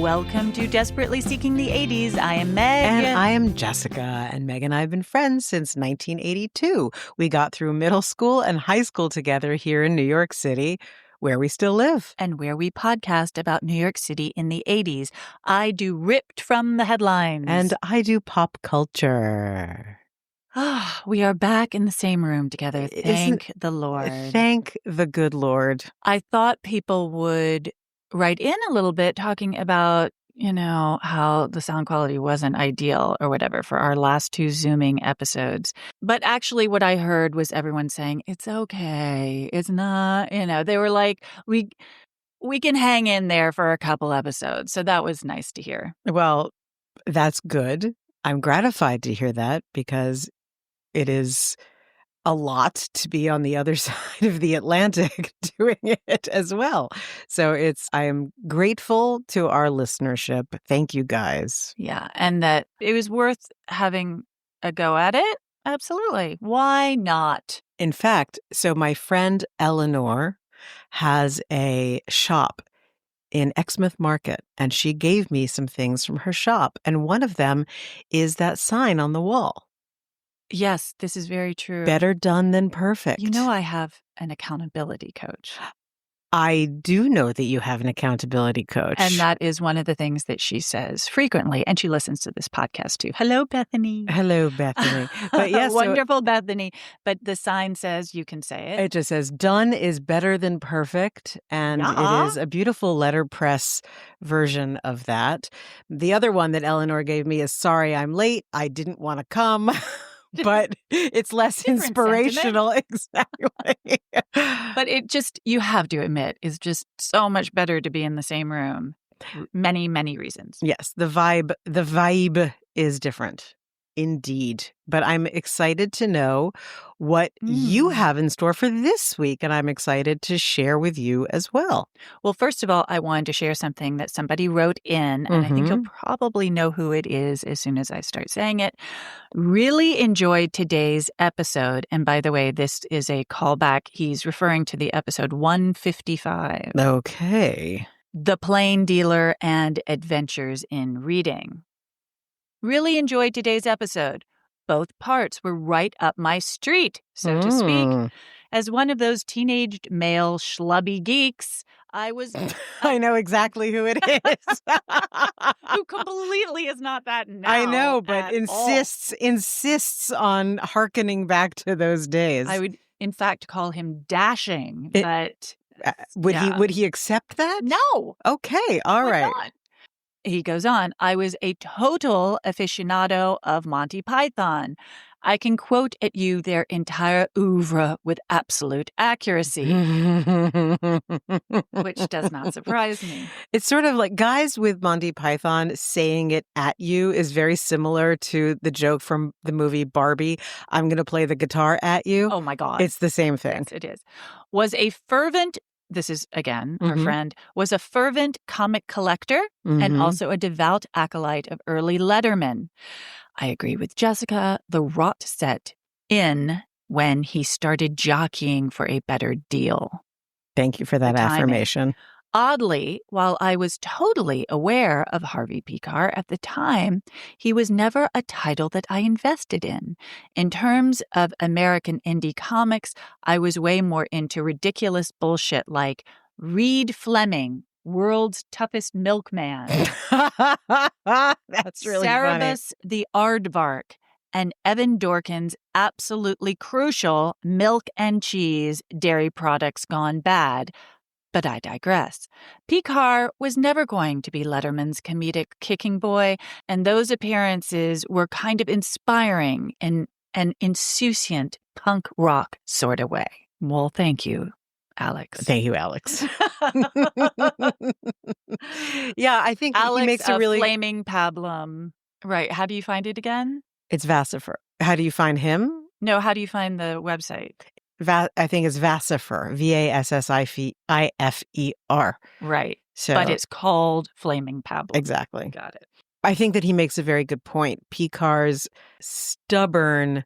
Welcome to Desperately Seeking the 80s. I am Meg. And I am Jessica. And Meg and I have been friends since 1982. We got through middle school and high school together here in New York City, where we still live. And where we podcast about New York City in the 80s. I do Ripped from the Headlines. And I do pop culture. We are back in the same room together. Thank the Lord. Thank the good Lord. I thought people would write in a little bit talking about, how the sound quality wasn't ideal or whatever for our last two Zooming episodes. But actually what I heard was everyone saying, it's okay. It's not, they were like, we can hang in there for a couple episodes. So that was nice to hear. Well, that's good. I'm gratified to hear that because it is a lot to be on the other side of the Atlantic doing it as well. So I am grateful to our listenership. Thank you guys. Yeah. And that it was worth having a go at it. Absolutely. Why not? In fact, so my friend Eleanor has a shop in Exmouth Market, and she gave me some things from her shop. And one of them is that sign on the wall. Yes, this is very true. Better done than perfect. I have an accountability coach. I do know that you have an accountability coach. And that is one of the things that she says frequently. And she listens to this podcast too. Hello, Bethany. Hello, Bethany. But yes, wonderful Bethany. But the sign says you can say it. It just says done is better than perfect. And it is a beautiful letterpress version of that. The other one that Eleanor gave me is sorry I'm late. I didn't want to come. But it's less inspirational. Exactly. But you have to admit, is just so much better to be in the same room. Many, many reasons. Yes, the vibe is different. Indeed. But I'm excited to know what you have in store for this week, and I'm excited to share with you as well. Well, first of all, I wanted to share something that somebody wrote in, and I think you'll probably know who it is as soon as I start saying it. Really enjoyed today's episode. And by the way, this is a callback. He's referring to the episode 155. Okay. The Plain Dealer and Adventures in Reading. Really enjoyed today's episode. Both parts were right up my street, so to speak. As one of those teenaged male schlubby geeks, I was... I know exactly who it is. Who completely is not that now. I know, but insists on hearkening back to those days. I would, in fact, call him dashing, but... Would he accept that? No. Okay, all right. Not. He goes on, I was a total aficionado of Monty Python. I can quote at you their entire oeuvre with absolute accuracy, which does not surprise me. It's sort of like guys with Monty Python saying it at you is very similar to the joke from the movie Barbie, I'm going to play the guitar at you. Oh my God. It's the same thing. Yes, it is. Was a fervent... This is, again, our friend, was a fervent comic collector and also a devout acolyte of early Letterman. I agree with Jessica. The rot set in when he started jockeying for a better deal. Thank you for that affirmation. Oddly, while I was totally aware of Harvey Pekar at the time, he was never a title that I invested in. In terms of American indie comics, I was way more into ridiculous bullshit like Reed Fleming, World's Toughest Milkman. That's really Cerebus the Aardvark, and Evan Dorkin's absolutely crucial Milk and Cheese, Dairy Products Gone Bad. But I digress. Pekar was never going to be Letterman's comedic kicking boy, and those appearances were kind of inspiring in an insouciant punk rock sort of way. Well, thank you, Alex. Thank you, Alex. Yeah, I think Alex he makes a really... Flaming Pablum. Right. How do you find it again? It's Vassifer. How do you find him? No, how do you find the website? I think it's Vassifer, Vassifer. Right. So, but it's called Flaming Pablum. Exactly. Got it. I think that he makes a very good point. Pekar's stubborn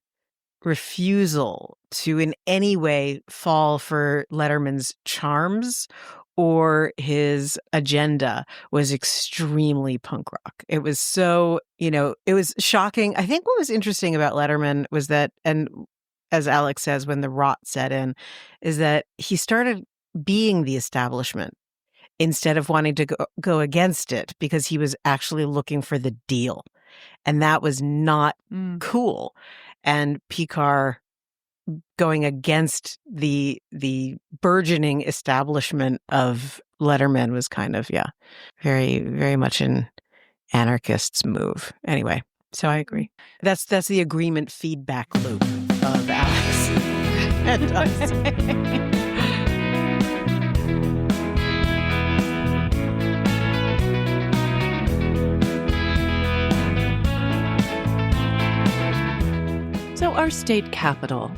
refusal to in any way fall for Letterman's charms or his agenda was extremely punk rock. It was so, it was shocking. I think what was interesting about Letterman was that, and as Alex says, when the rot set in, is that he started being the establishment instead of wanting to go against it, because he was actually looking for the deal. And that was not cool. And Picard going against the burgeoning establishment of Letterman was kind of, very, very much an anarchist's move. Anyway, so I agree. That's the agreement feedback loop of Alex and us. So our state capital,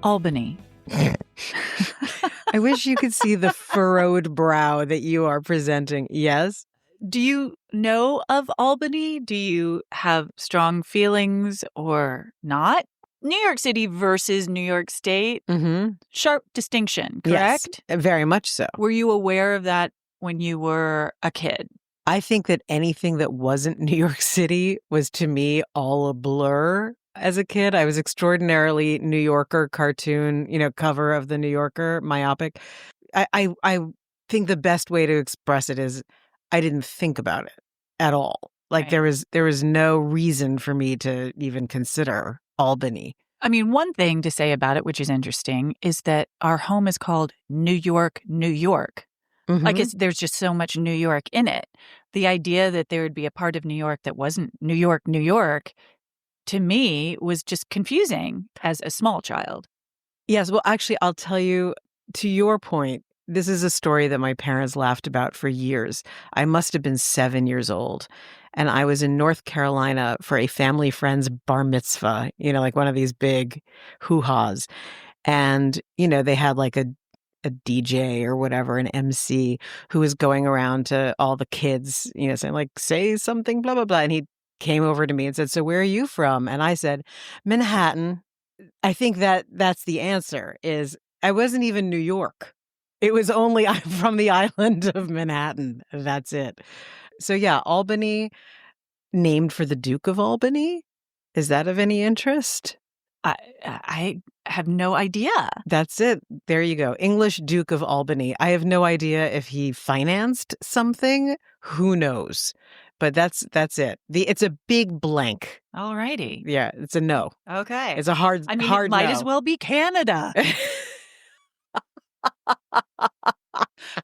Albany. I wish you could see the furrowed brow that you are presenting. Yes? Do you know of Albany? Do you have strong feelings or not? New York City versus New York State. Mm-hmm. Sharp distinction, correct? Yes, very much so. Were you aware of that when you were a kid? I think that anything that wasn't New York City was, to me, all a blur. As a kid, I was extraordinarily New Yorker cartoon, cover of the New Yorker, myopic. I think the best way to express it is I didn't think about it at all. Like Right. there was no reason for me to even consider Albany. I mean, one thing to say about it, which is interesting, is that our home is called New York, New York. Mm-hmm. I guess there's just so much New York in it. The idea that there would be a part of New York that wasn't New York, New York, to me, was just confusing as a small child. Yes. Well, actually, I'll tell you, to your point, this is a story that my parents laughed about for years. I must have been 7 years old. And I was in North Carolina for a family friend's bar mitzvah, like one of these big hoo-has. And, they had like a DJ or whatever, an MC, who was going around to all the kids, saying like, say something, blah, blah, blah. And he came over to me and said, "So where are you from?" And I said, "Manhattan." I think that's the answer, is I wasn't even New York. It was only I'm from the island of Manhattan. That's it. So yeah, Albany, named for the Duke of Albany. Is that of any interest? I have no idea. That's it. There you go. English Duke of Albany. I have no idea if he financed something. Who knows? But that's it. It's a big blank. All righty. Yeah, it's a no. Okay. It's a hard I mean, hard it might no. as well be Canada.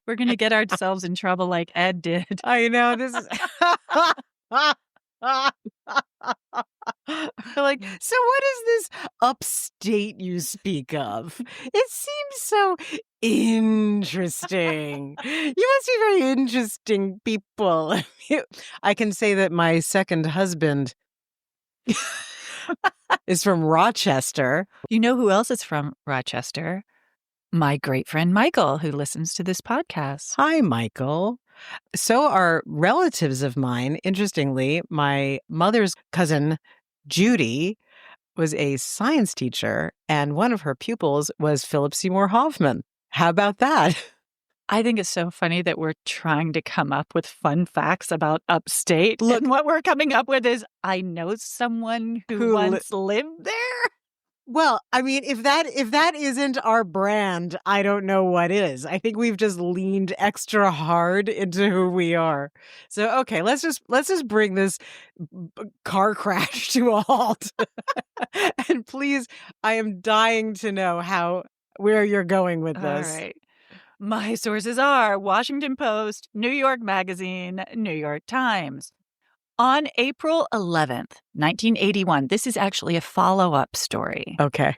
We're going to get ourselves in trouble like Ed did. I know, this is like, so what is this upstate you speak of? It seems so interesting. You must be very interesting people. I can say that my second husband is from Rochester. You know who else is from Rochester? My great friend Michael, who listens to this podcast. Hi, Michael. So are relatives of mine. Interestingly, my mother's cousin, Judy, was a science teacher, and one of her pupils was Philip Seymour Hoffman. How about that? I think it's so funny that we're trying to come up with fun facts about upstate. Look, and what we're coming up with is, I know someone who once lived there. Well, I mean, if that isn't our brand, I don't know what is. I think we've just leaned extra hard into who we are. So, okay, let's just bring this car crash to a halt. And please, I am dying to know where you're going with this. All right. My sources are Washington Post, New York Magazine, New York Times. On April 11th, 1981, this is actually a follow-up story. Okay.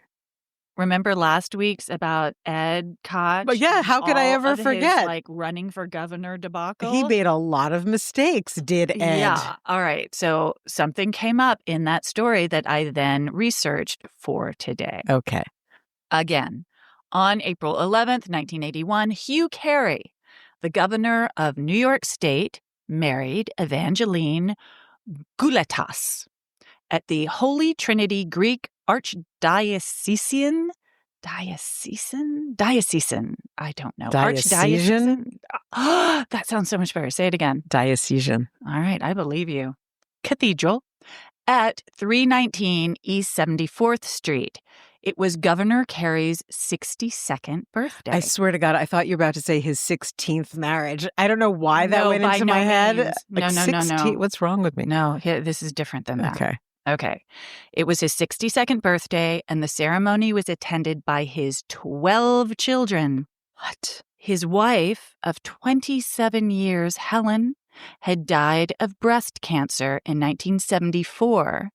Remember last week's about Ed Koch? But yeah, how could I ever forget? His, running for governor debacle? He made a lot of mistakes, did Ed? Yeah. All right. So something came up in that story that I then researched for today. Okay. Again, on April 11th, 1981, Hugh Carey, the governor of New York State, married Evangeline Gouletas at the Holy Trinity Greek Archdiocesan Diocesan. I don't know. Diocesan? Archdiocesan? That sounds so much better. Say it again. Diocesan. All right, I believe you. Cathedral at 319 East 74th Street. It was Governor Carey's 62nd birthday. I swear to God, I thought you were about to say his 16th marriage. I don't know why that went into my head. No. What's wrong with me? No, this is different than that. Okay. It was his 62nd birthday, and the ceremony was attended by his 12 children. What? His wife of 27 years, Helen, had died of breast cancer in 1974,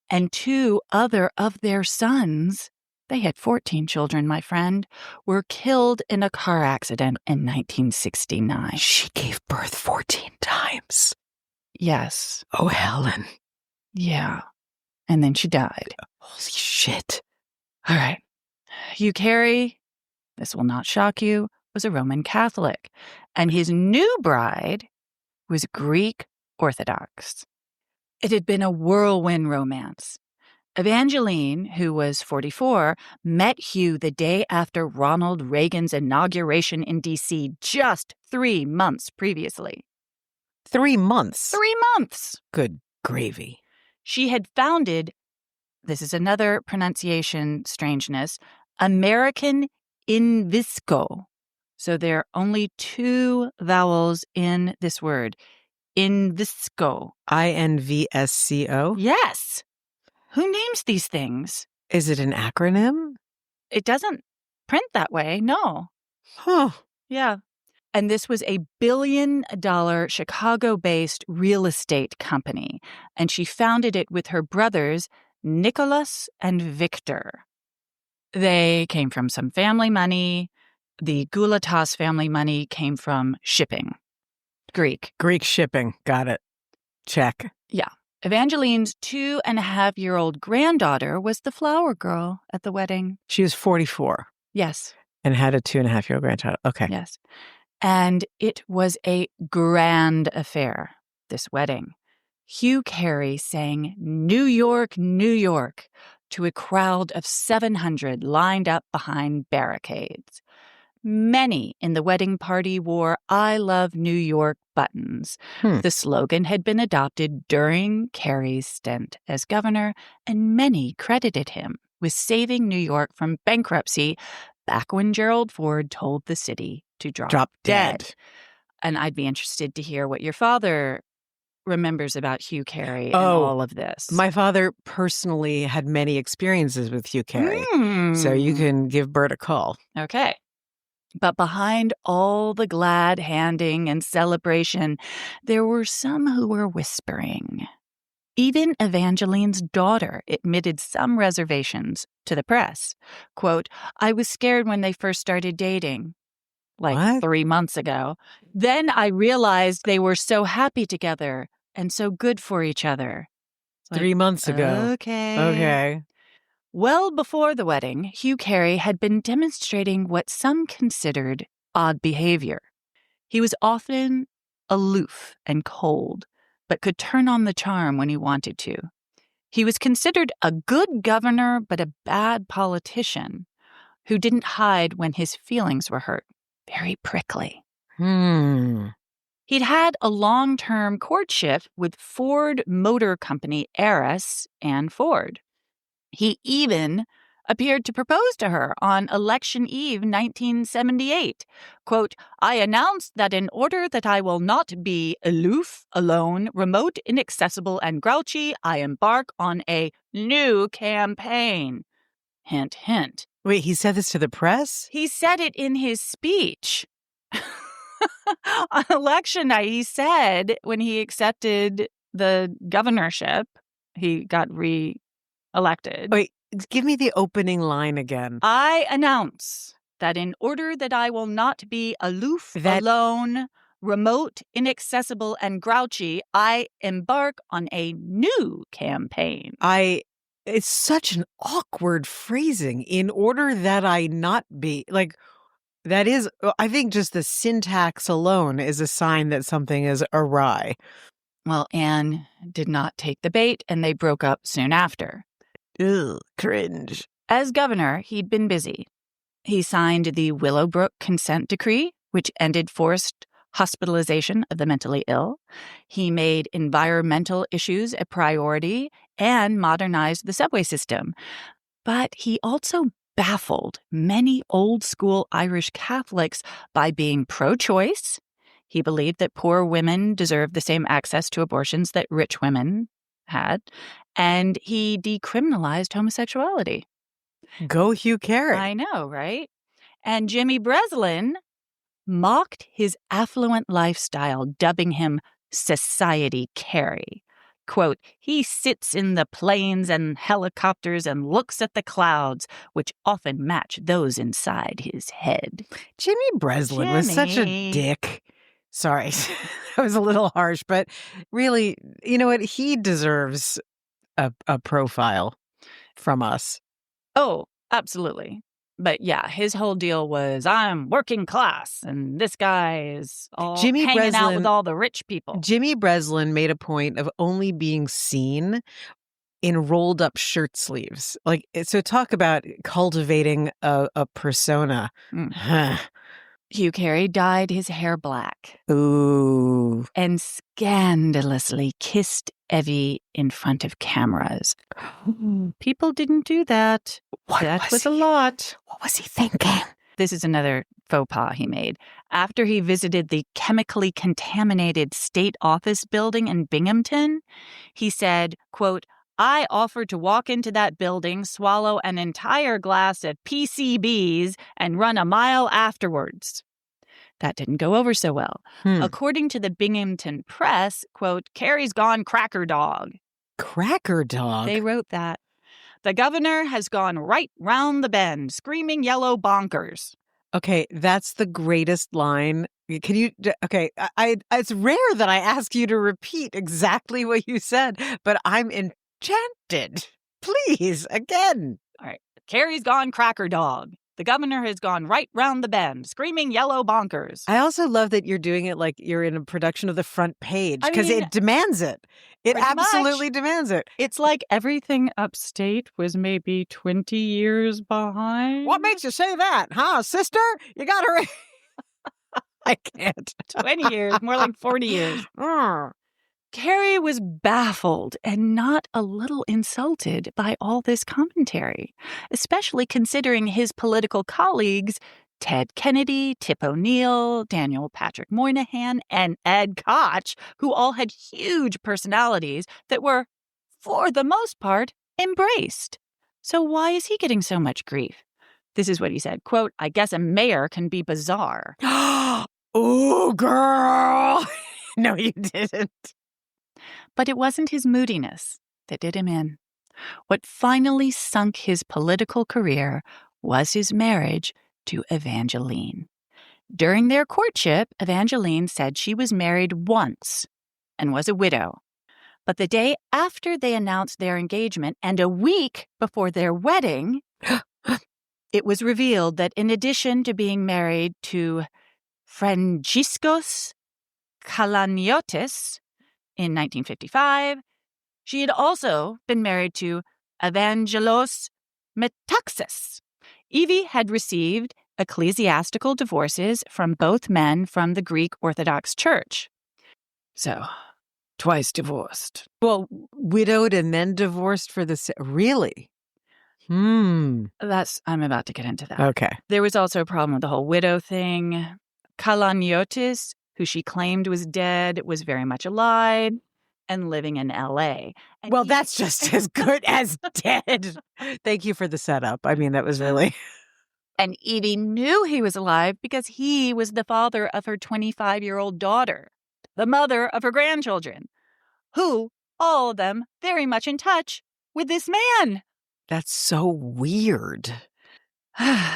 and 2 other of their sons, they had 14 children, my friend, were killed in a car accident in 1969. She gave birth 14 times. Yes. Oh, Helen. Yeah. And then she died. Holy shit. All right. Hugh Carey, this will not shock you, was a Roman Catholic, and his new bride was Greek Orthodox. It had been a whirlwind romance. Evangeline, who was 44, met Hugh the day after Ronald Reagan's inauguration in D.C. just 3 months previously. 3 months? 3 months! Good gravy. She had founded, this is another pronunciation strangeness, American Invisco. So there are only 2 vowels in this word. Invisco. INVSCO? Yes. Who names these things? Is it an acronym? It doesn't print that way, no. Huh. Yeah. And this was a $1 billion Chicago-based real estate company, and she founded it with her brothers, Nicholas and Victor. They came from some family money. The Goulatas family money came from shipping. Greek shipping. Got it. Check. Yeah. Evangeline's 2.5-year-old granddaughter was the flower girl at the wedding. She was 44. Yes. And had a 2.5-year-old grandchild. Okay. Yes. And it was a grand affair, this wedding. Hugh Carey sang New York, New York to a crowd of 700 lined up behind barricades. Many in the wedding party wore I Love New York buttons. The slogan had been adopted during Carey's stint as governor, and many credited him with saving New York from bankruptcy back when Gerald Ford told the city to drop dead. And I'd be interested to hear what your father remembers about Hugh Carey and all of this. My father personally had many experiences with Hugh Carey, so you can give Bert a call. Okay. But behind all the glad handing and celebration, there were some who were whispering. Even Evangeline's daughter admitted some reservations to the press. Quote, I was scared when they first started dating, like 3 months ago. Then I realized they were so happy together and so good for each other. 3 months ago. Okay. Well before the wedding, Hugh Carey had been demonstrating what some considered odd behavior. He was often aloof and cold, but could turn on the charm when he wanted to. He was considered a good governor, but a bad politician who didn't hide when his feelings were hurt. Very prickly. He'd had a long-term courtship with Ford Motor Company heiress Ann Ford. He even appeared to propose to her on Election Eve 1978. Quote, I announce that in order that I will not be aloof, alone, remote, inaccessible, and grouchy, I embark on a new campaign. Hint, hint. Wait, he said this to the press? He said it in his speech. On election night, he said when he accepted the governorship, he got elected. Wait, give me the opening line again. I announce that in order that I will not be aloof, alone, remote, inaccessible, and grouchy, I embark on a new campaign. It's such an awkward phrasing. In order that I not be, like, that is, I think just the syntax alone is a sign that something is awry. Well, Anne did not take the bait, and they broke up soon after. Ugh, cringe. As governor, he'd been busy. He signed the Willowbrook Consent Decree, which ended forced hospitalization of the mentally ill. He made environmental issues a priority and modernized the subway system. But he also baffled many old-school Irish Catholics by being pro-choice. He believed that poor women deserved the same access to abortions that rich women had, and he decriminalized homosexuality. Go Hugh Carey. I know, right? And Jimmy Breslin mocked his affluent lifestyle, dubbing him Society Carey. Quote, he sits in the planes and helicopters and looks at the clouds, which often match those inside his head. Jimmy Breslin was such a dick. Sorry, that was a little harsh, but really, you know what? He deserves a profile from us. Oh, absolutely. But yeah, his whole deal was, I'm working class, and this guy is all hanging out with all the rich people. Jimmy Breslin made a point of only being seen in rolled up shirt sleeves. Like, so talk about cultivating a persona. Hugh Carey dyed his hair black. Ooh. And scandalously kissed Evie in front of cameras. People didn't do that. That was a lot. What was he thinking? This is another faux pas he made. After he visited the chemically contaminated state office building in Binghamton, he said, quote, I offered to walk into that building, swallow an entire glass of PCBs, and run a mile afterwards. That didn't go over so well. According to the Binghamton Press, quote, Carey's gone cracker dog. Cracker dog? They wrote that. The governor has gone right round the bend, screaming yellow bonkers. Okay, that's the greatest line. Can you, okay, it's rare that I ask you to repeat exactly what you said, but I'm enchanted. Please, again. All right. Carey's gone cracker dog. The governor has gone right round the bend, screaming yellow bonkers. I also love that you're doing it like you're in a production of The Front Page, because it demands it. It absolutely demands it. It's like everything upstate was maybe 20 years behind. What makes you say that, huh, sister? You got to... I can't. 20 years, more like 40 years. Carey was baffled and not a little insulted by all this commentary, especially considering his political colleagues, Ted Kennedy, Tip O'Neill, Daniel Patrick Moynihan, and Ed Koch, who all had huge personalities that were, for the most part, embraced. So why is he getting so much grief? This is what he said, quote, I guess a mayor can be bizarre. Oh, girl. No, you didn't. But it wasn't his moodiness that did him in. What finally sunk his political career was his marriage to Evangeline. During their courtship, Evangeline said she was married once and was a widow. But the day after they announced their engagement and a week before their wedding, it was revealed that in addition to being married to Franciscos Kalaniotis, in 1955, she had also been married to Evangelos Metaxas. Evie had received ecclesiastical divorces from both men from the Greek Orthodox Church. So, twice divorced. Well, widowed and then divorced for the... Really? I'm about to get into that. Okay. There was also a problem with the whole widow thing. Kalaniotis, who she claimed was dead, was very much alive and living in L.A. And well, that's just as good as dead. Thank you for the setup. I mean, that was really... And Evie knew he was alive because he was the father of her 25-year-old daughter, the mother of her grandchildren, who, all of them, very much in touch with this man. That's so weird.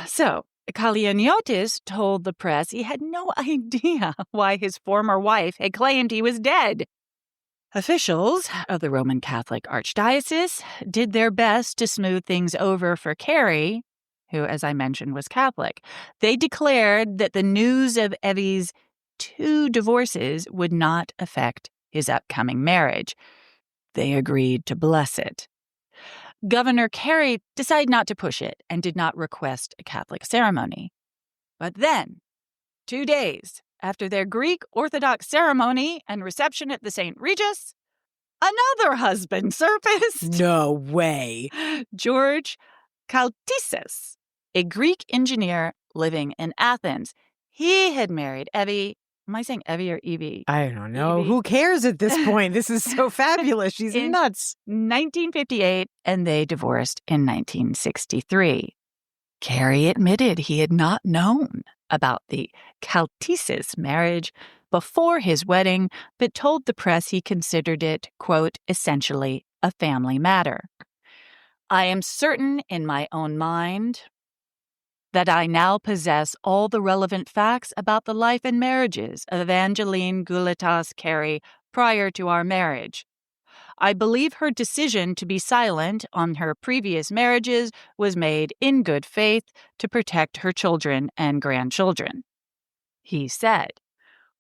So, Kalaniotis told the press he had no idea why his former wife had claimed he was dead. Officials of the Roman Catholic Archdiocese did their best to smooth things over for Carey, who, as I mentioned, was Catholic. They declared that the news of Evie's 2 divorces would not affect his upcoming marriage. They agreed to bless it. Governor Carey decided not to push it and did not request a Catholic ceremony. But then, 2 days after their Greek Orthodox ceremony and reception at the St. Regis, another husband surfaced. No way. George Kaltisis, a Greek engineer living in Athens. He had married Evie. Am I saying Evie or Evie? I don't know. Evie. Who cares at this point? This is so fabulous. She's In nuts. 1958, and they divorced in 1963. Carey admitted he had not known about the Kaltisis marriage before his wedding, but told the press he considered it, quote, essentially a family matter. I am certain in my own mind that I now possess all the relevant facts about the life and marriages of Evangeline Gouletas Carey prior to our marriage. I believe her decision to be silent on her previous marriages was made in good faith to protect her children and grandchildren. He said,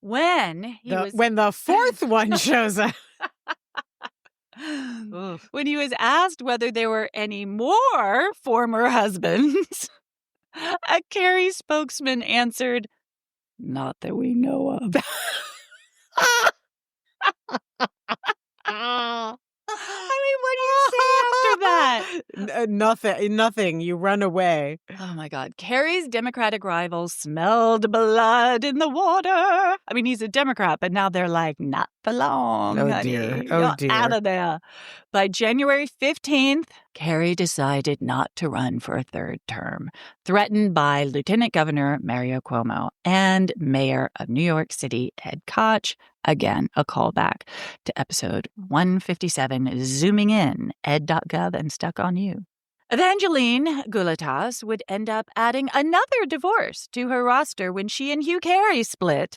when the fourth one shows up. When he was asked whether there were any more former husbands, a Carey spokesman answered, not that we know of. I mean, what do you say after that? Nothing. You run away. Oh, my God. Carey's Democratic rivals smelled blood in the water. I mean, he's a Democrat, but now they're like, not for long, Oh, honey. dear. You're Oh, dear. out of there. By January 15th, Carey decided not to run for a third term, threatened by Lieutenant Governor Mario Cuomo and Mayor of New York City, Ed Koch. Again, a callback to episode 157, Zooming In, ed.gov and Stuck on You. Evangeline Gouletas would end up adding another divorce to her roster when she and Hugh Carey split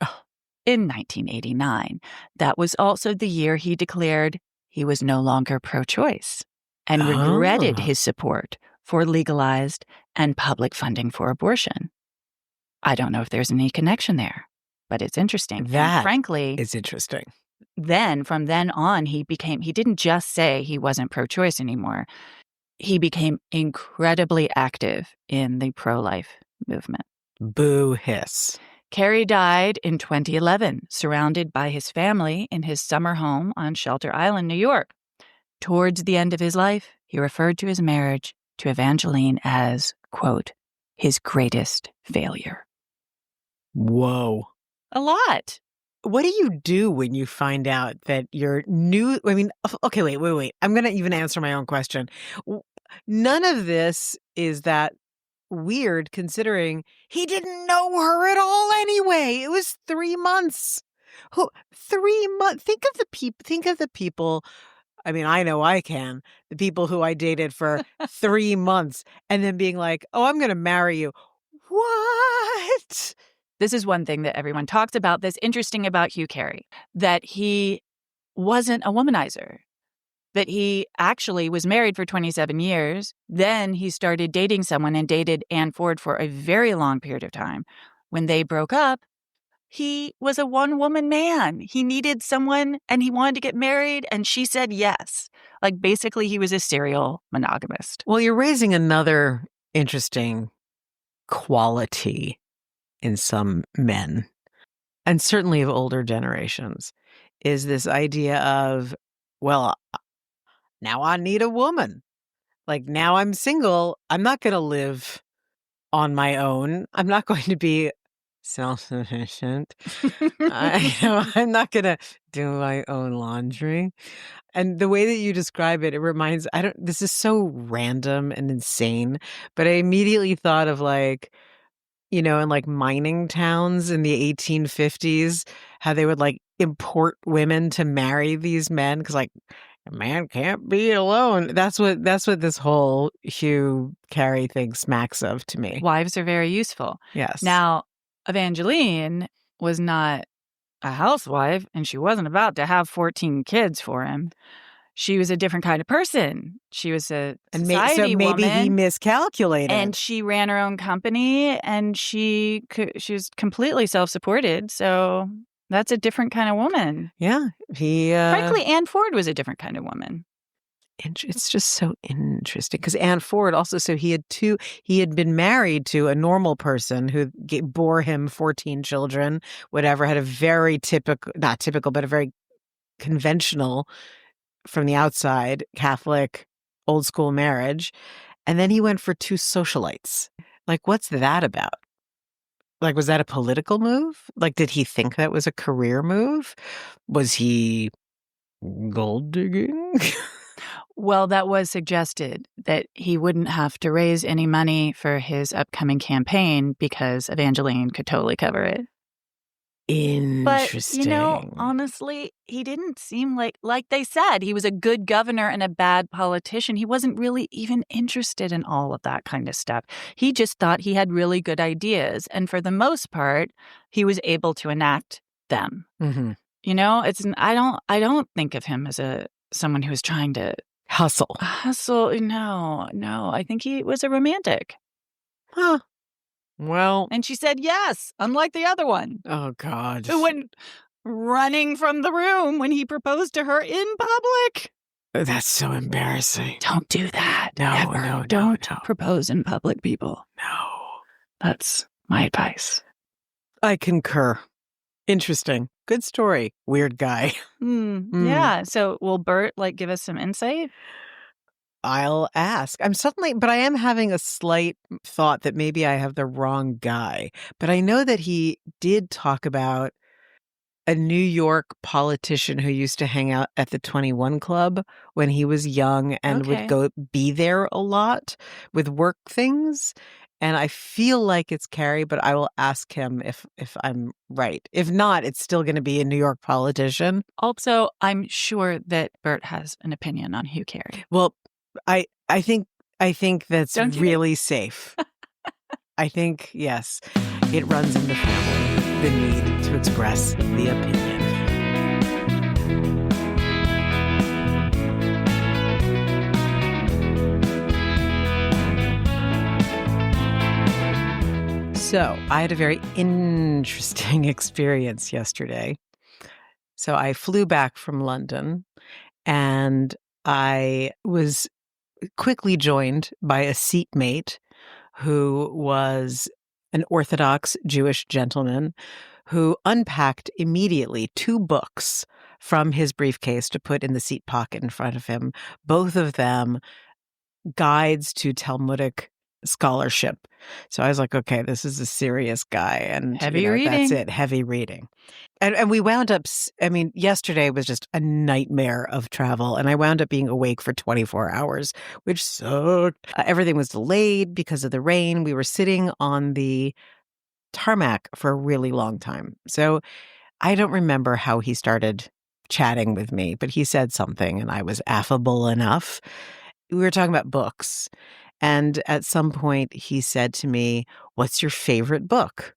in 1989. That was also the year he declared he was no longer pro-choice and regretted his support for legalized and public funding for abortion. I don't know if there's any connection there, but it's interesting. That, frankly, is interesting. Then, from then on, he didn't just say he wasn't pro-choice anymore. He became incredibly active in the pro-life movement. Boo hiss. Carey died in 2011, surrounded by his family in his summer home on Shelter Island, New York. Towards the end of his life, he referred to his marriage to Evangeline as, quote, his greatest failure. Whoa. A lot. What do you do when you find out that your new... I mean, okay, wait. I'm going to even answer my own question. None of this is that weird considering he didn't know her at all anyway. It was 3 months. 3 months. Think of the people. I mean, I know I can. The people who I dated for 3 months and then being like, oh, I'm going to marry you. What? This is one thing that everyone talks about that's interesting about Hugh Carey, that he wasn't a womanizer, that he actually was married for 27 years. Then he started dating someone and dated Ann Ford for a very long period of time. When they broke up, he was a one-woman man. He needed someone and he wanted to get married, and she said yes. Like, basically, he was a serial monogamist. Well, you're raising another interesting quality in some men, and certainly of older generations, is this idea of, well, now I need a woman. Like, now I'm single. I'm not going to live on my own. I'm not going to be self-sufficient. I'm not going to do my own laundry. And the way that you describe it, it reminds, this is so random and insane, but I immediately thought of like, you know, in like mining towns in the 1850s, how they would like import women to marry these men because like a man can't be alone. That's what this whole Hugh Carey thing smacks of to me. Wives are very useful. Yes. Now, Evangeline was not a housewife, and she wasn't about to have 14 kids for him. She was a different kind of person. She was a society so maybe woman, he miscalculated. and she ran her own company, and she was completely self-supported. So that's a different kind of woman. Yeah, Frankly, Ann Ford was a different kind of woman. It's just so interesting because Ann Ford also, so he had been married to a normal person who bore him 14 children, whatever, had a very not typical, but a very conventional from the outside Catholic old school marriage. And then he went for two socialites. Like, what's that about? Like, was that a political move? Like, did he think that was a career move? Was he gold digging? Well, that was suggested that he wouldn't have to raise any money for his upcoming campaign because Evangeline could totally cover it. Interesting. But, honestly, he didn't seem like they said, he was a good governor and a bad politician. He wasn't really even interested in all of that kind of stuff. He just thought he had really good ideas. And for the most part, he was able to enact them. Mm-hmm. I don't think of him as someone who was trying to hustle. No. I think he was a romantic. Huh. Well. And she said yes, unlike the other one. Oh, God. Who went running from the room when he proposed to her in public. That's so embarrassing. Don't do that. No. Don't propose in public, people. No. That's my advice. I concur. Interesting. Good story. Weird guy. Yeah. So will Bert give us some insight? I'll ask. But I am having a slight thought that maybe I have the wrong guy. But I know that he did talk about a New York politician who used to hang out at the 21 Club when he was young and would go be there a lot with work things. And I feel like it's Carey, but I will ask him if I'm right. If not, it's still going to be a New York politician. Also, I'm sure that Bert has an opinion on Hugh Carey. Well, I think that's really safe. I think, yes, it runs in the family, the need to express the opinion. So I had a very interesting experience yesterday. So I flew back from London and I was quickly joined by a seatmate who was an Orthodox Jewish gentleman who unpacked immediately 2 books from his briefcase to put in the seat pocket in front of him, both of them guides to Talmudic scholarship. So I was like, okay, this is a serious guy. And heavy reading. That's it, heavy reading. And we wound up, yesterday was just a nightmare of travel. And I wound up being awake for 24 hours, which sucked. Everything was delayed because of the rain. We were sitting on the tarmac for a really long time. So I don't remember how he started chatting with me, but he said something and I was affable enough. We were talking about books. And at some point he said to me, "What's your favorite book?"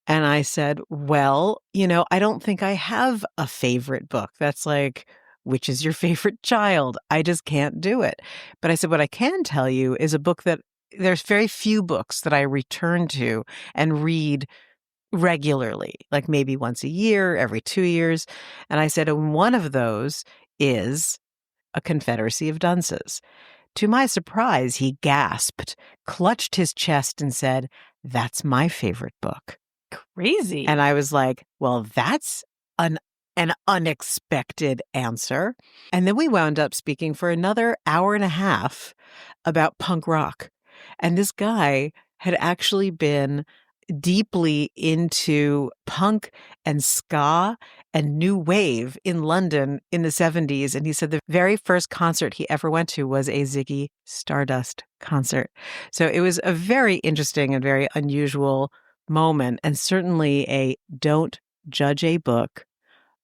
And I said, "Well, I don't think I have a favorite book. That's like, which is your favorite child? I just can't do it." But I said, what I can tell you is a book that there's very few books that I return to and read regularly, like maybe once a year, every 2 years. And I said, and one of those is A Confederacy of Dunces. To my surprise, he gasped, clutched his chest, and said, "That's my favorite book." Crazy. And I was like, well, that's an unexpected answer. And then we wound up speaking for another hour and a half about punk rock. And this guy had actually been deeply into punk and ska and new wave in London in the 70s. And he said the very first concert he ever went to was a Ziggy Stardust concert. So it was a very interesting and very unusual moment, and certainly a don't judge a book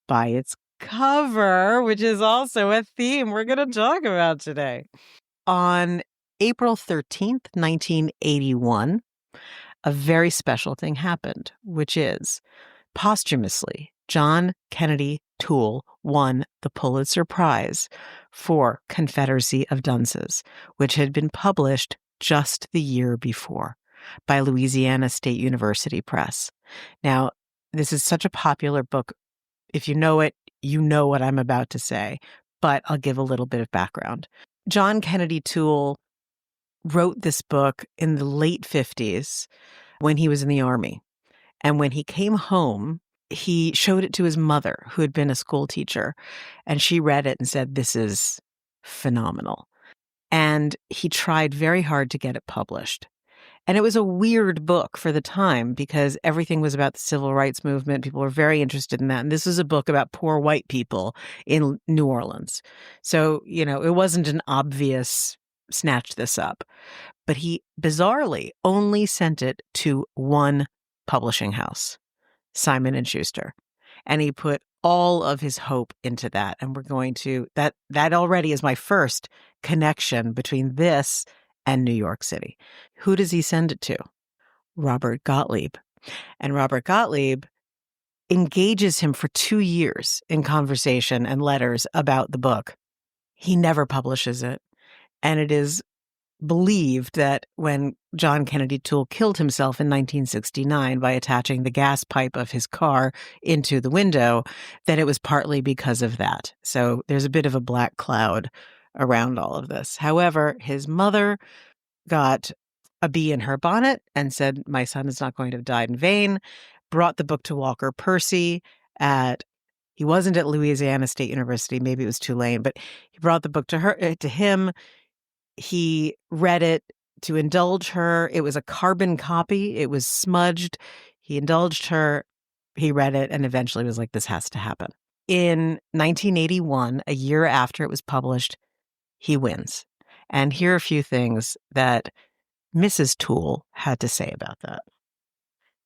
by its cover, which is also a theme we're going to talk about today. On April 13th, 1981, a very special thing happened, which is posthumously, John Kennedy Toole won the Pulitzer Prize for Confederacy of Dunces, which had been published just the year before by Louisiana State University Press. Now, this is such a popular book. If you know it, you know what I'm about to say. but I'll give a little bit of background. John Kennedy Toole wrote this book in the late 50s when he was in the Army. And when he came home, he showed it to his mother, who had been a school teacher, and she read it and said, "This is phenomenal." And he tried very hard to get it published. And it was a weird book for the time because everything was about the civil rights movement. People were very interested in that. And this was a book about poor white people in New Orleans. So, it wasn't an obvious snatch this up. But he bizarrely only sent it to one publishing house, Simon and Schuster. And he put all of his hope into that. And we're going to, that already is my first connection between this and New York City. Who does he send it to? Robert Gottlieb. And Robert Gottlieb engages him for 2 years in conversation and letters about the book. He never publishes it. And it is believed that when John Kennedy Toole killed himself in 1969 by attaching the gas pipe of his car into the window, that it was partly because of that. So there's a bit of a black cloud around all of this. However, his mother got a bee in her bonnet and said, "My son is not going to have died in vain," brought the book to Walker Percy he wasn't at Louisiana State University, maybe it was Tulane, but he brought the book to him. He read it to indulge her. It was a carbon copy. It was smudged. He indulged her. He read it and eventually was like, this has to happen. In 1981, a year after it was published, he wins. And here are a few things that Mrs. Toole had to say about that.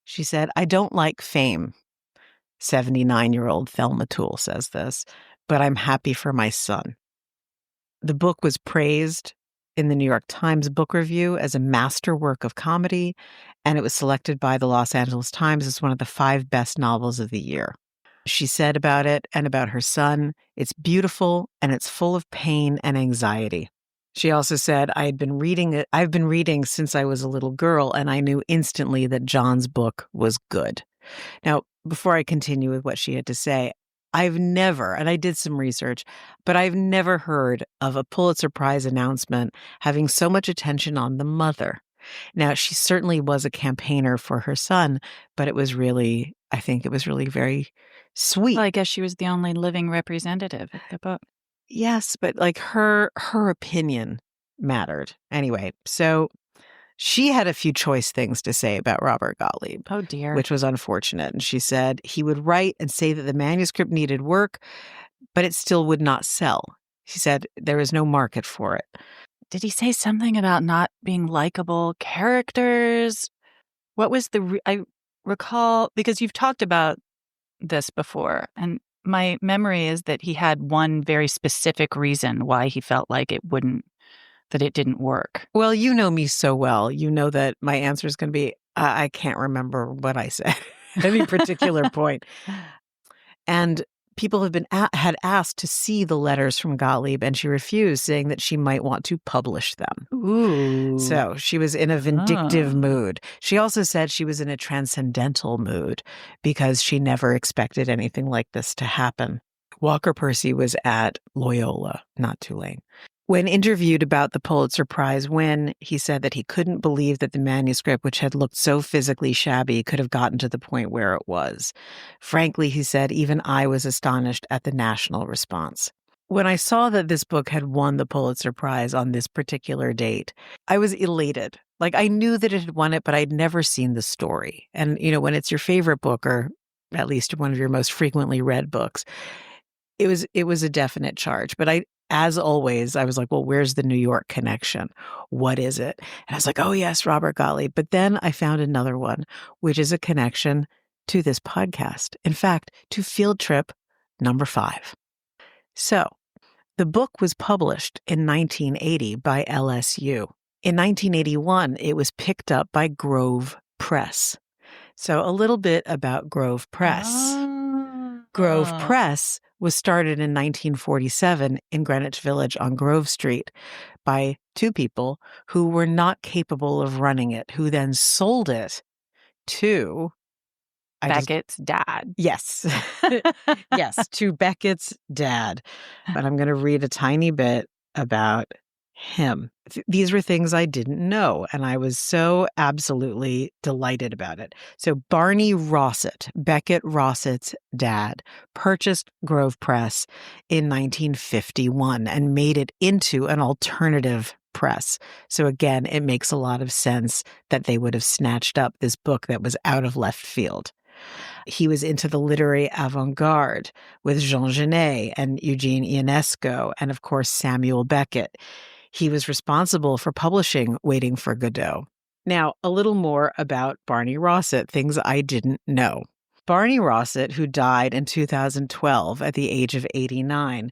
She said, "I don't like fame." 79-year-old Thelma Toole says this, "but I'm happy for my son." The book was praised in the New York Times Book Review as a masterwork of comedy, and it was selected by the Los Angeles Times as one of the 5 best novels of the year. She said about it and about her son, "It's beautiful and it's full of pain and anxiety." She also said, I've been reading since I was a little girl, and I knew instantly that John's book was good." Now, before I continue with what she had to say, I've never, and I did some research, but I've never heard of a Pulitzer Prize announcement having so much attention on the mother. Now, she certainly was a campaigner for her son, but I think it was really very sweet. Well, I guess she was the only living representative of the book. Yes, but like her opinion mattered. Anyway, so she had a few choice things to say about Robert Gottlieb. Oh, dear. Which was unfortunate. And she said he would write and say that the manuscript needed work, but it still would not sell. She said there was no market for it. Did he say something about not being likable characters? What was I recall, because you've talked about this before, and my memory is that he had one very specific reason why he felt like it didn't work. Well, you know me so well. You know that my answer is going to be, I can't remember what I said at any particular point. And people had asked to see the letters from Gottlieb, and she refused, saying that she might want to publish them. Ooh. So she was in a vindictive mood. She also said she was in a transcendental mood because she never expected anything like this to happen. Walker Percy was at Loyola, not Tulane. When interviewed about the Pulitzer Prize win, he said that he couldn't believe that the manuscript, which had looked so physically shabby, could have gotten to the point where it was. Frankly, he said, even I was astonished at the national response. When I saw that this book had won the Pulitzer Prize on this particular date, I was elated. Like, I knew that it had won it, but I'd never seen the story. And, when it's your favorite book, or at least one of your most frequently read books, it was a definite charge. But as always, I was like, well, where's the New York connection? What is it? And I was like, oh, yes, Robert Gottlieb. But then I found another one, which is a connection to this podcast. In fact, to Field Trip number 5. So the book was published in 1980 by LSU. In 1981, it was picked up by Grove Press. So a little bit about Grove Press. Grove Press was started in 1947 in Greenwich Village on Grove Street by 2 people who were not capable of running it, who then sold it to, Beckett's dad. Yes. Yes, to Beckett's dad. But I'm going to read a tiny bit about him. These were things I didn't know, and I was so absolutely delighted about it. So Barney Rossett, Beckett Rossett's dad, purchased Grove Press in 1951 and made it into an alternative press. So again, it makes a lot of sense that they would have snatched up this book that was out of left field. He was into the literary avant-garde with Jean Genet and Eugene Ionesco, and of course, Samuel Beckett. He was responsible for publishing Waiting for Godot. Now, a little more about Barney Rossett, things I didn't know. Barney Rossett, who died in 2012 at the age of 89,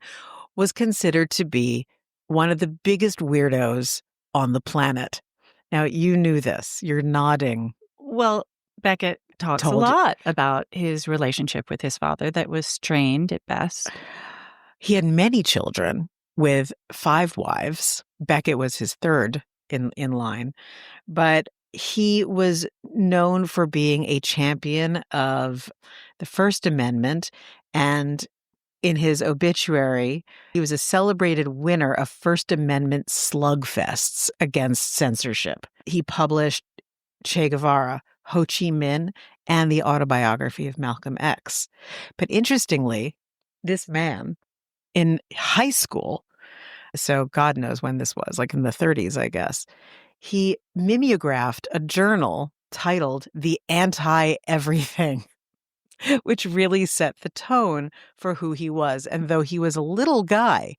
was considered to be one of the biggest weirdos on the planet. Now, you knew this. You're nodding. Well, Beckett talks a lot about his relationship with his father that was strained at best. He had many children with 5 wives. Beckett was his third in line. But he was known for being a champion of the First Amendment, and in his obituary, he was a celebrated winner of First Amendment slugfests against censorship. He published Che Guevara, Ho Chi Minh, and the autobiography of Malcolm X. But interestingly, this man in high school, so God knows when this was, like in the 30s, I guess, he mimeographed a journal titled The Anti-Everything, which really set the tone for who he was. And though he was a little guy,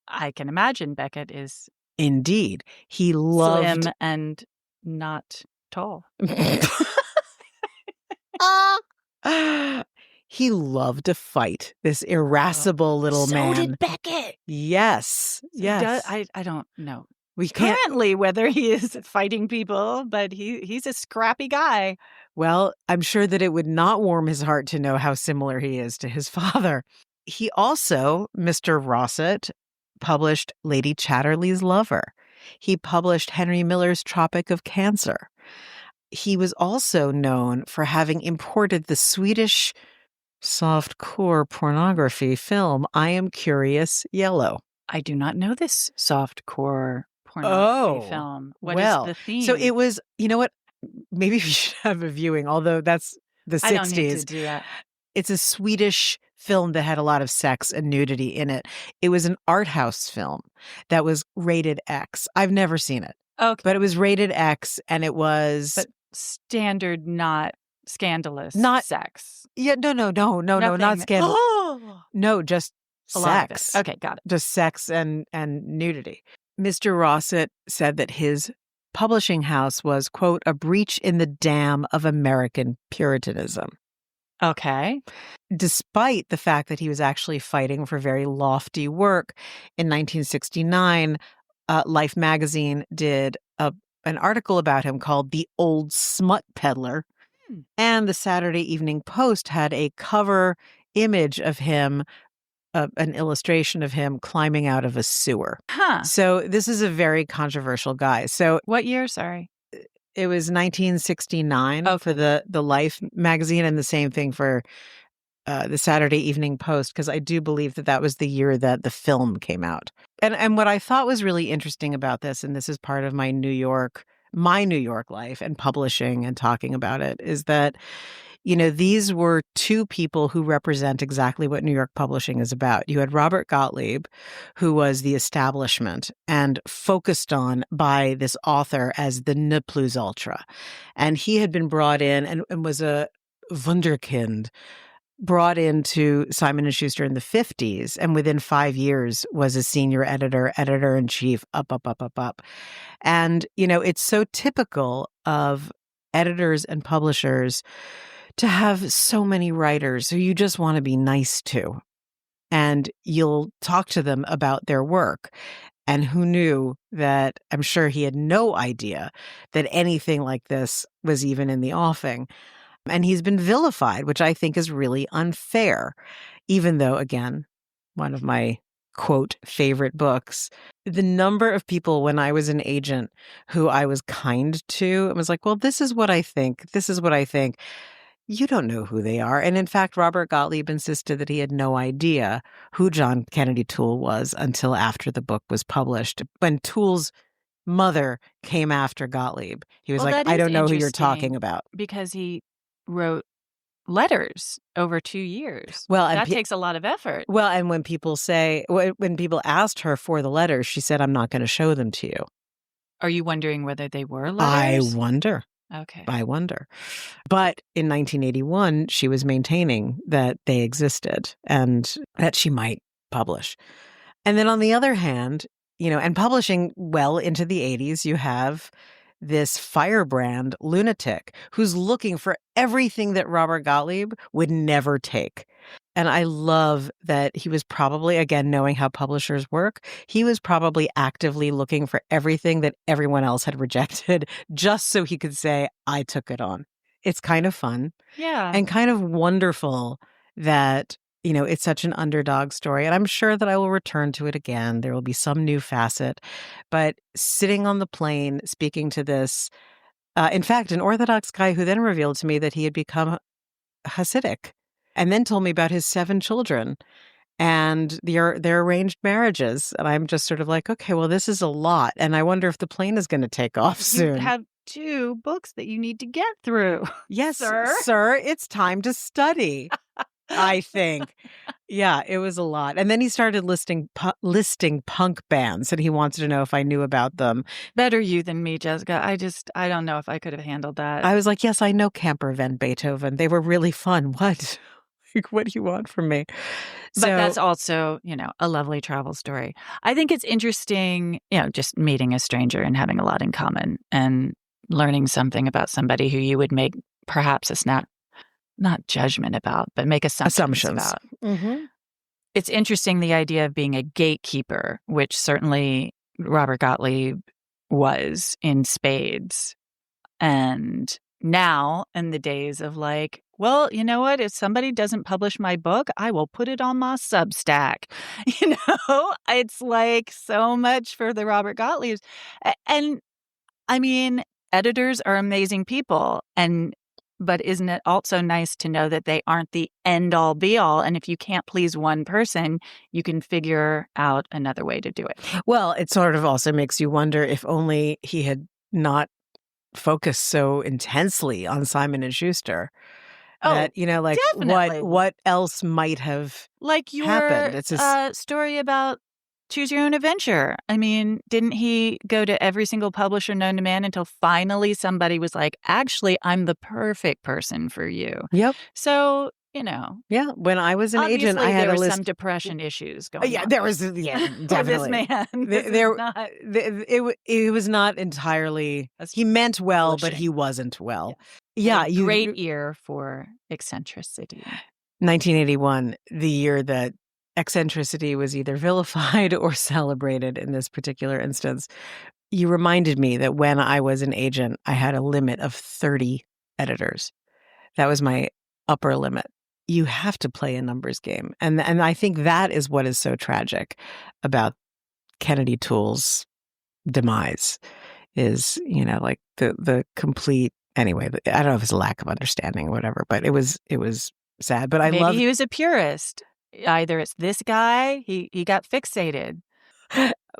I can imagine Beckett is indeed, he loved slim and not tall. He loved to fight, this irascible little man. So did Beckett. Yes. Yes. I don't know. We can't currently whether he is fighting people, but he's a scrappy guy. Well, I'm sure that it would not warm his heart to know how similar he is to his father. He also, Mr. Rossett, published Lady Chatterley's Lover. He published Henry Miller's Tropic of Cancer. He was also known for having imported the Swedish soft-core pornography film I Am Curious Yellow. I do not know this soft-core pornography film. What is the theme? So it was, you know what? Maybe we should have a viewing, although that's the 60s. I don't need to do that. It's a Swedish film that had a lot of sex and nudity in it. It was an art house film that was rated X. I've never seen it. Okay. But it was rated X, and it was... But standard, not scandalous sex. Yeah, no, not scandalous. Oh! No, just sex. Okay, got it. Just sex and nudity. Mr. Rossett said that his publishing house was, quote, a breach in the dam of American Puritanism. Okay. Despite the fact that he was actually fighting for very lofty work, in 1969, Life magazine did an article about him called The Old Smut Peddler. And the Saturday Evening Post had a cover image of him, an illustration of him climbing out of a sewer. Huh. So this is a very controversial guy. So what year? Sorry. It was 1969 for the Life magazine, and the same thing for the Saturday Evening Post, because I do believe that was the year that the film came out. And what I thought was really interesting about this, and this is part of my New York life and publishing and talking about it, is that, you know, these were two people who represent exactly what New York publishing is about. You had Robert Gottlieb, who was the establishment and focused on by this author as the ne plus ultra. And he had been brought in and was a wunderkind, brought into Simon & Schuster in the 50s, and within 5 years was a senior editor-in-chief, up. And, you know, it's so typical of editors and publishers to have so many writers who you just want to be nice to. And you'll talk to them about their work. And who knew that, I'm sure he had no idea that anything like this was even in the offing. And he's been vilified, which I think is really unfair, even though, again, one of my, quote, favorite books, the number of people when I was an agent who I was kind to and was like, well, this is what I think. You don't know who they are. And in fact, Robert Gottlieb insisted that he had no idea who John Kennedy Toole was until after the book was published. When Toole's mother came after Gottlieb, he was Well, like, that I is don't know who you're talking interesting about. because he wrote letters over 2 years. Well, and that takes a lot of effort. Well, and when people asked her for the letters, she said, I'm not going to show them to you. Are you wondering whether they were I letters? wonder. Okay. I wonder. But in 1981, she was maintaining that they existed and that she might publish. And then on the other hand, and publishing well into the 80s, you have this firebrand lunatic who's looking for everything that Robert Gottlieb would never take. And I love that he was probably, again, knowing how publishers work, he was probably actively looking for everything that everyone else had rejected just so he could say, I took it on. It's kind of fun. Yeah. And kind of wonderful that, it's such an underdog story. And I'm sure that I will return to it again. There will be some new facet. But sitting on the plane, speaking to this, in fact, an Orthodox guy who then revealed to me that he had become Hasidic and then told me about his 7 children and their arranged marriages. And I'm just sort of like, okay, well, this is a lot. And I wonder if the plane is going to take off soon. You have 2 books that you need to get through. Yes, sir. It's time to study, I think. Yeah, it was a lot. And then he started listing punk bands and he wanted to know if I knew about them. Better you than me, Jessica. I don't know if I could have handled that. I was like, yes, I know Camper Van Beethoven. They were really fun. What? What do you want from me? But that's also, a lovely travel story. I think it's interesting, just meeting a stranger and having a lot in common and learning something about somebody who you would make perhaps not judgment about, but make assumptions about. Mm-hmm. It's interesting, the idea of being a gatekeeper, which certainly Robert Gottlieb was in spades. And now, in the days of like, well, you know what? If somebody doesn't publish my book, I will put it on my Substack. It's like so much for the Robert Gottliebs. And I mean, editors are amazing people. But isn't it also nice to know that they aren't the end all be all? And if you can't please one person, you can figure out another way to do it. Well, it sort of also makes you wonder if only he had not focused so intensely on Simon and Schuster. That, definitely. what else might have like your happened? It's story about Choose Your Own Adventure. I mean, didn't he go to every single publisher known to man until finally somebody was like, actually, I'm the perfect person for you. Yep. So, Yeah, when I was an agent, I had there a list. Some depression issues going on. There was, definitely. This man. It was not entirely, he meant well, but he wasn't well. Yeah. Great year for eccentricity. 1981, the year that eccentricity was either vilified or celebrated in this particular instance. You reminded me that when I was an agent, I had a limit of 30 editors. That was my upper limit. You have to play a numbers game. And I think that is what is so tragic about Kennedy Toole's demise is, like the complete, anyway, I don't know if it's a lack of understanding or whatever, but it was sad. But Maybe he was a purist. Either it's this guy, he got fixated.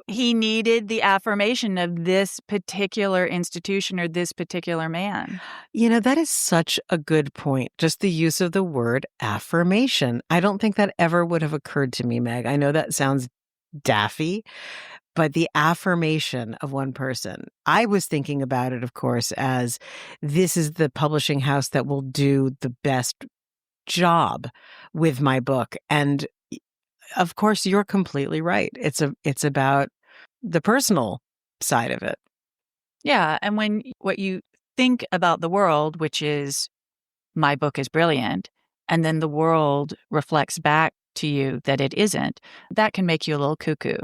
He needed the affirmation of this particular institution or this particular man. That is such a good point. Just the use of the word affirmation. I don't think that ever would have occurred to me, Meg. I know that sounds daffy, but the affirmation of one person. I was thinking about it, of course, as this is the publishing house that will do the best job with my book. And of course, you're completely right. It's about the personal side of it. Yeah. And when what you think about the world, which is my book is brilliant, and then the world reflects back to you that it isn't, that can make you a little cuckoo.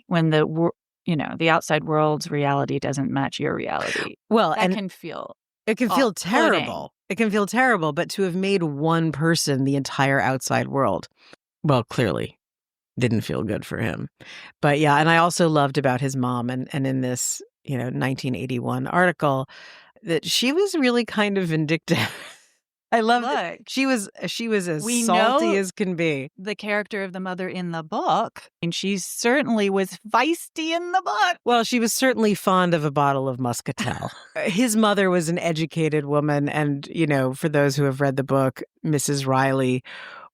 When the outside world's reality doesn't match your reality. Well, it can feel terrible. It can feel terrible, but to have made one person the entire outside world, well, clearly didn't feel good for him. But yeah, and I also loved about his mom and in this, 1981 article that she was really kind of vindictive. I love that. Look, She was as we salty know as can be. the character of the mother in the book, and she certainly was feisty in the book. Well, she was certainly fond of a bottle of muscatel. His mother was an educated woman, and, for those who have read the book, Mrs. Riley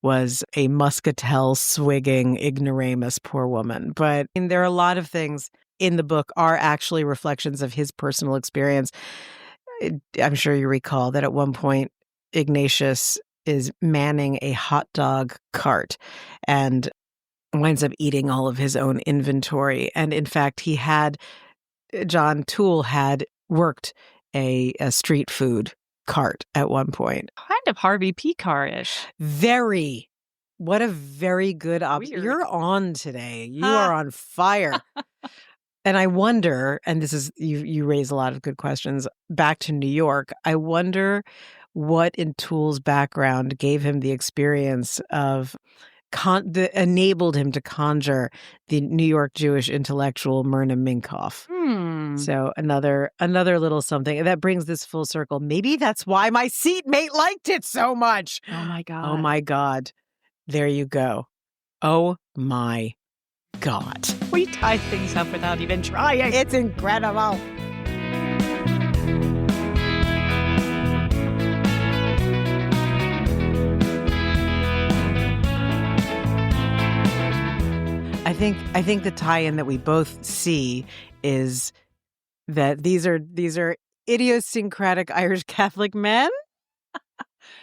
was a muscatel swigging ignoramus poor woman. But there are a lot of things in the book are actually reflections of his personal experience. I'm sure you recall that at one point, Ignatius is manning a hot dog cart and winds up eating all of his own inventory. And in fact, John Toole had worked a street food cart at one point. Kind of Harvey Pekar-ish. Very. What a very good Weird. You're on today. You are on fire. And I wonder, and this is, you raise a lot of good questions, back to New York, I wonder what in Toole's background gave him the experience of, enabled him to conjure the New York Jewish intellectual Myrna Minkoff. So another little something that brings this full circle. Maybe that's why my seatmate liked it so much. Oh my God. Oh my God. There you go. Oh my God. We tie things up without even trying. It's incredible. I think the tie-in that we both see is that these are idiosyncratic Irish Catholic men.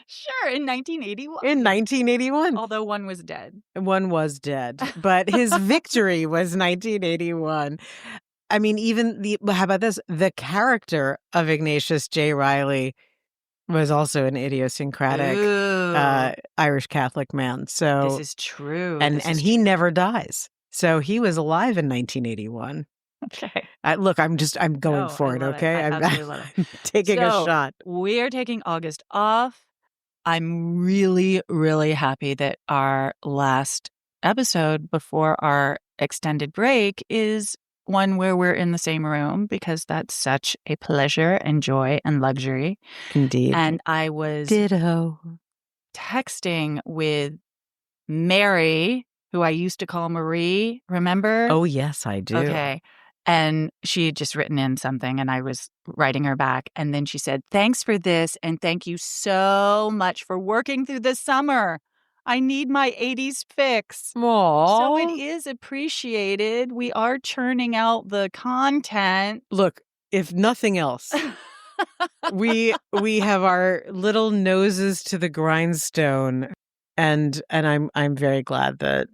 Sure, in 1981. In 1981. Although one was dead. One was dead, but his victory was 1981. I mean, how about this? The character of Ignatius J. Riley was also an idiosyncratic Irish Catholic man. So this is true. And he never dies. So he was alive in 1981. Okay. Look, I'm going for it, okay? I'm taking a shot. We're taking August off. I'm really, really happy that our last episode before our extended break is one where we're in the same room, because that's such a pleasure and joy and luxury. Indeed. And I was ditto texting with Mary, who I used to call Marie, remember? Oh, yes, I do. Okay. And she had just written in something, and I was writing her back. And then she said, "Thanks for this, and thank you so much for working through the summer. I need my 80s fix." Aww. So it is appreciated. We are churning out the content. Look, if nothing else, we have our little noses to the grindstone, and I'm very glad that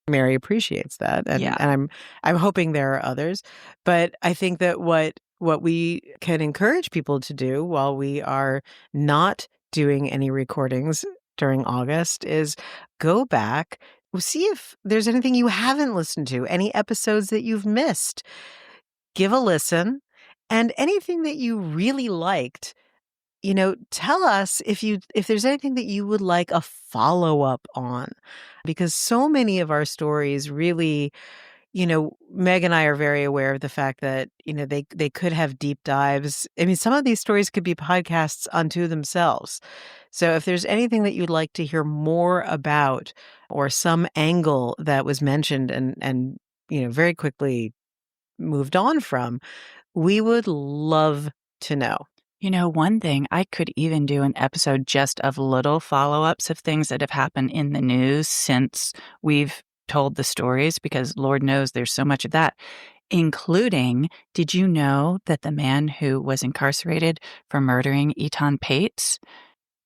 Mary appreciates that, and I'm hoping there are others. But I think that what we can encourage people to do while we are not doing any recordings during August is go back, see if there's anything you haven't listened to, any episodes that you've missed. Give a listen, and anything that you really liked, tell us if there's anything that you would like a follow-up on, because so many of our stories really, Meg and I are very aware of the fact that, they could have deep dives. I mean, some of these stories could be podcasts unto themselves. So if there's anything that you'd like to hear more about, or some angle that was mentioned and very quickly moved on from, we would love to know. One thing, I could even do an episode just of little follow-ups of things that have happened in the news since we've told the stories, because Lord knows there's so much of that, including, did you know that the man who was incarcerated for murdering Eton Pates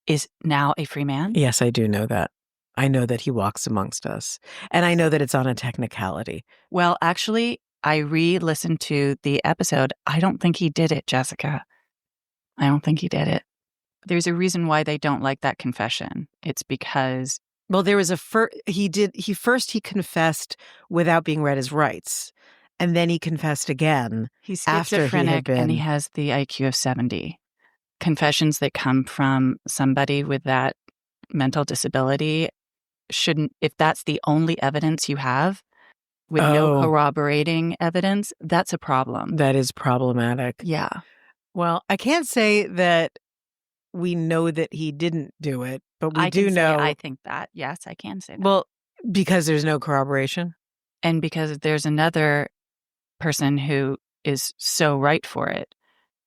is now a free man? Yes, I do know that. I know that he walks amongst us, and I know that it's on a technicality. Well, actually, I re-listened to the episode. I don't think he did it, Jessica. I don't think he did it. There's a reason why they don't like that confession. It's because... Well, there was he confessed without being read his rights. And then he confessed again. He's after schizophrenic, he had been... and he has the IQ of 70. Confessions that come from somebody with that mental disability shouldn't, if that's the only evidence you have, with no corroborating evidence, that's a problem. That is problematic. Yeah. Well, I can't say that we know that he didn't do it, but we I do can say know. I think that. Yes, I can say that. Well, because there's no corroboration. And because there's another person who is so right for it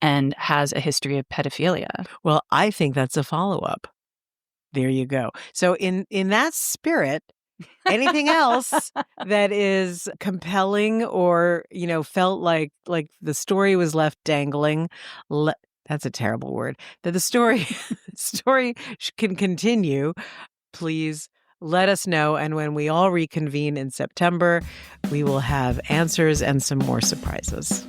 and has a history of pedophilia. Well, I think that's a follow-up. There you go. So in that spirit, anything else that is compelling or, felt like the story was left dangling, that's a terrible word, that the story can continue, please let us know. And when we all reconvene in September, we will have answers and some more surprises.